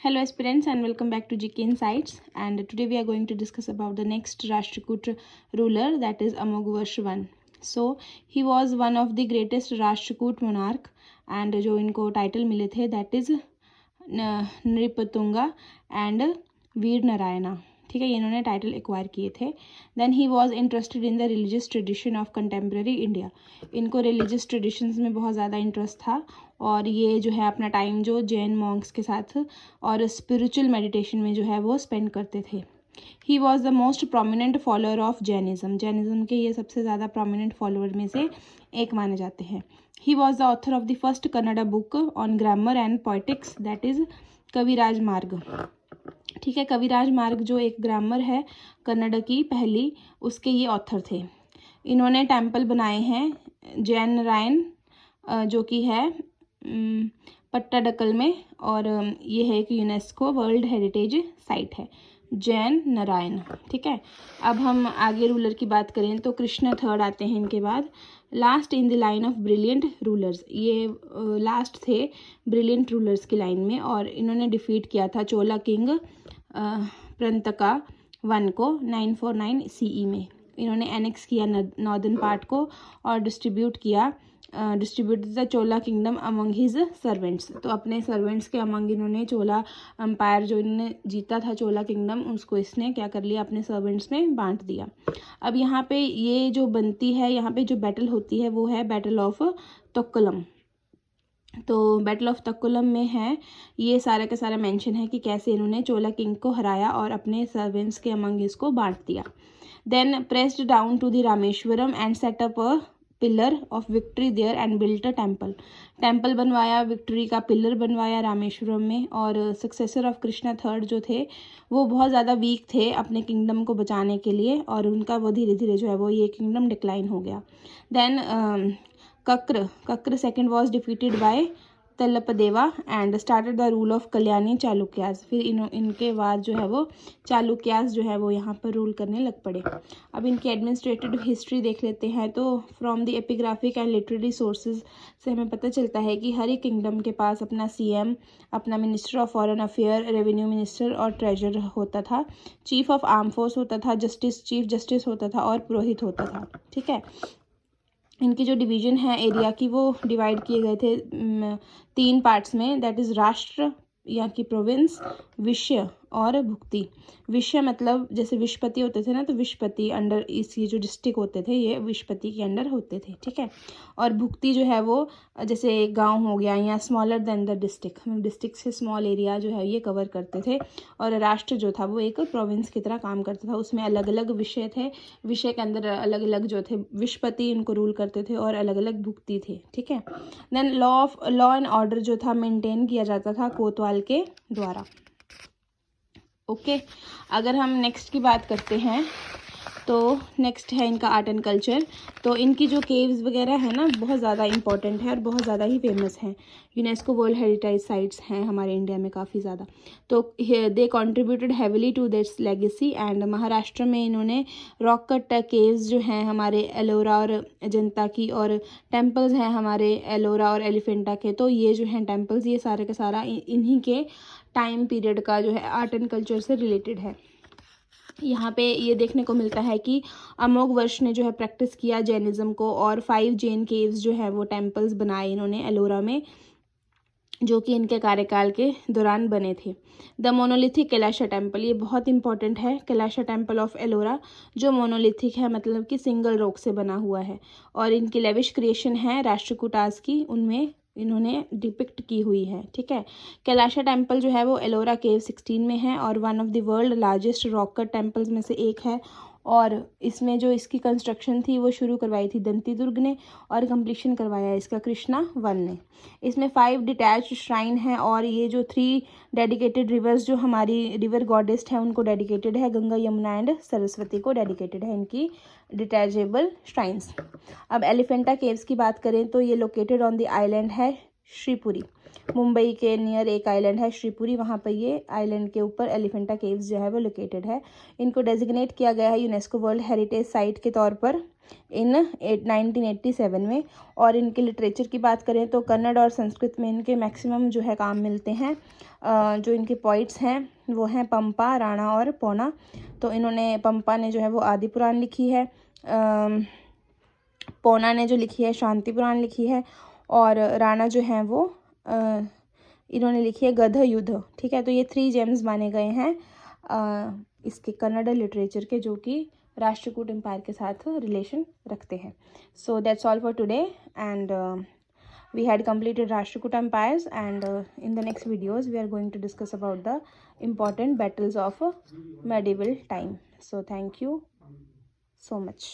Hello aspirants and welcome back to GK Insights, and today we are going to discuss about the next Rashtrakoot ruler, that is Amogvarsh I. So he was one of the greatest Rashtrakoot monarch and जो इनको title मिले थे that is Nripatunga and Vira Narayana. ठीक है, इन्होंने title acquire किए थे. Then he was interested in the religious tradition of contemporary India. इनको रिलीजियस ट्रेडिशंस में बहुत ज़्यादा इंटरेस्ट था और ये जो है अपना टाइम जो जैन मॉन्क्स के साथ और स्पिरिचुअल मेडिटेशन में जो है वो स्पेंड करते थे. ही was the most prominent follower of Jainism. Jainism के ये सबसे ज़्यादा प्रोमिनेंट फॉलोअर में से एक माने जाते हैं. He was the author of the first Kannada book on grammar and poetics, that is Kaviraj Marg. ठीक है, कविराज मार्ग जो एक ग्रामर है कन्नड़ की पहली, उसके ये ऑथर थे. इन्होंने टेम्पल बनाए हैं जैन नारायण जो कि है पट्टाडकल में, और ये है एक यूनेस्को वर्ल्ड हेरिटेज साइट है जैन नारायण. ठीक है, अब हम आगे रूलर की बात करें तो कृष्ण थर्ड आते हैं इनके बाद, last in the line of brilliant rulers. ये लास्ट थे ब्रिलियंट रूलर्स की लाइन में, और इन्होंने डिफीट किया था चोला किंग प्रंतका वन को 949 CE में. इन्होंने एनेक्स किया नॉर्दर्न पार्ट को और distribute the Chola kingdom among his servants. तो अपने सर्वेंट्स के अमंग इन्होंने चोला एम्पायर जो इन्होंने जीता था चोला किंगडम, उसको इसने क्या कर लिया, अपने सर्वेंट्स में बांट दिया. अब यहाँ पे ये जो बनती है, यहाँ पे जो बैटल होती है वो है बैटल ऑफ तक्कोलम. तो बैटल ऑफ तक्कोलम में है ये सारा का सारा मेंशन है कि कैसे इन्होंने चोला किंग को हराया और अपने सर्वेंट्स के अमंग इसको बांट दिया. Then pressed down to the Rameswaram and set up a pillar of victory there and built a temple बनवाया, विक्ट्री का पिलर बनवाया रामेश्वरम में. और सक्सेसर ऑफ कृष्णा थर्ड जो थे वो बहुत ज़्यादा वीक थे अपने किंगडम को बचाने के लिए, और उनका वो धीरे धीरे जो है वो ये किंगडम डिक्लाइन हो गया. Then Karka second was defeated by Tailapadeva and started the rule of Kalyani Chalukyas. फिर इनके बाद जो है वो चालुक्यास जो है वो यहाँ पर रूल करने लग पड़े. अब इनकी एडमिनिस्ट्रेटिव हिस्ट्री देख लेते हैं. तो from the epigraphic and literary sources से हमें पता चलता है कि हर एक किंगडम के पास अपना CM, अपना minister of foreign affair, revenue minister और ट्रेजर होता था. चीफ ऑफ आर्म फोर्स होता था, चीफ जस्टिस होता था और पुरोहित होता था. ठीक है, इनकी जो डिवीजन है एरिया की वो डिवाइड किए गए थे 3 पार्ट्स में, दैट इज़ राष्ट्र या की प्रोविंस, विषय और भुक्ति. विषय मतलब जैसे विषपति होते थे ना, तो विषपति अंडर इसकी जो डिस्ट्रिक्ट होते थे ये विषपति के अंडर होते थे. ठीक है, और भुक्ति जो है वो जैसे गांव हो गया या स्मॉलर देन द डिस्ट्रिक्ट से स्मॉल एरिया जो है ये कवर करते थे. और राष्ट्र जो था वो एक प्रोविंस की तरह काम करता था. उसमें अलग अलग विषय थे, विषय के अंदर अलग अलग जो थे विषपति इनको रूल करते थे और अलग अलग भुक्ति थे. ठीक है, देन लॉ एंड ऑर्डर जो था मेंटेन किया जाता था कोतवाल के द्वारा. ओके, अगर हम नेक्स्ट की बात करते हैं तो नेक्स्ट है इनका आर्ट एंड कल्चर. तो इनकी जो केव्स वगैरह है ना बहुत ज़्यादा इंपॉर्टेंट है और बहुत ज़्यादा ही फेमस हैं. यूनेस्को वर्ल्ड हेरिटेज साइट्स हैं हमारे इंडिया में काफ़ी ज़्यादा. तो they contributed heavily to this legacy. And Maharashtra में इन्होंने रॉक कट केव्स जो हैं हमारे एलोरा और अजंता की, और टेम्पल्स हैं हमारे एलोरा और एलिफेंटा के. तो ये जो हैं टेम्पल्स ये सारे का सारा इन्हीं के टाइम पीरियड का जो है आर्ट एंड कल्चर से रिलेटेड है. यहाँ पे ये देखने को मिलता है कि अमोघवर्ष ने जो है प्रैक्टिस किया जैनिज़्म को, और 5 जैन केव्स जो है वो टेम्पल्स बनाए इन्होंने एलोरा में, जो कि इनके कार्यकाल के दौरान बने थे. द मोनोलिथिक कैलाशा टेम्पल, ये बहुत इंपॉर्टेंट है. कैलाशा टेम्पल ऑफ एलोरा जो मोनोलिथिक है मतलब कि सिंगल रॉक से बना हुआ है, और इनकी लेविश क्रिएशन है राष्ट्रकूटास की, उनमें इन्होंने डिपिक्ट की हुई है. ठीक है, कैलाशा टेम्पल जो है वो एलोरा केव 16 में है और one of the world largest rock cut temples में से एक है. और इसमें जो इसकी कंस्ट्रक्शन थी वो शुरू करवाई थी दंती दुर्ग ने, और कंप्लीशन करवाया इसका कृष्णा वन ने. इसमें 5 डिटैच्ड श्राइन है, और ये जो 3 डेडिकेटेड रिवर्स जो हमारी रिवर गॉडेस है उनको डेडिकेटेड है. गंगा, यमुना एंड सरस्वती को डेडिकेटेड है इनकी डिटैचेबल श्राइन्स. अब एलिफेंटा केव्स की बात करें तो ये लोकेटेड ऑन द आइलैंड है श्रीपुरी. मुंबई के नियर एक आइलैंड है श्रीपुरी, वहाँ पर ये आइलैंड के ऊपर एलिफेंटा केव्स जो है वो लोकेटेड है। इनको डेजिग्नेट किया गया है यूनेस्को वर्ल्ड हेरिटेज साइट के तौर पर इन 1987 में। और इनके लिटरेचर की बात करें तो कन्नड़ और संस्कृत में इनके मैक्सिमम जो है काम मिलते हैं। जो इनके पोइट्स हैं वो हैं पंपा, राणा और पौना। तो इन्होंने, पंपा ने जो है वो आदि पुराण लिखी है, पौना ने जो लिखी है शांति पुराण लिखी है, और राणा जो है वो इन्होंने लिखी है गध युद्ध। ठीक है, तो ये 3 जेम्स माने गए हैं इसके कन्नड़ लिटरेचर के, जो कि राष्ट्रकूट एम्पायर के साथ रिलेशन रखते हैं। So that's all for today, and we had completed Rashtrakuta empires, and in the next videos we are going to discuss about the important battles of medieval time. So thank you so much.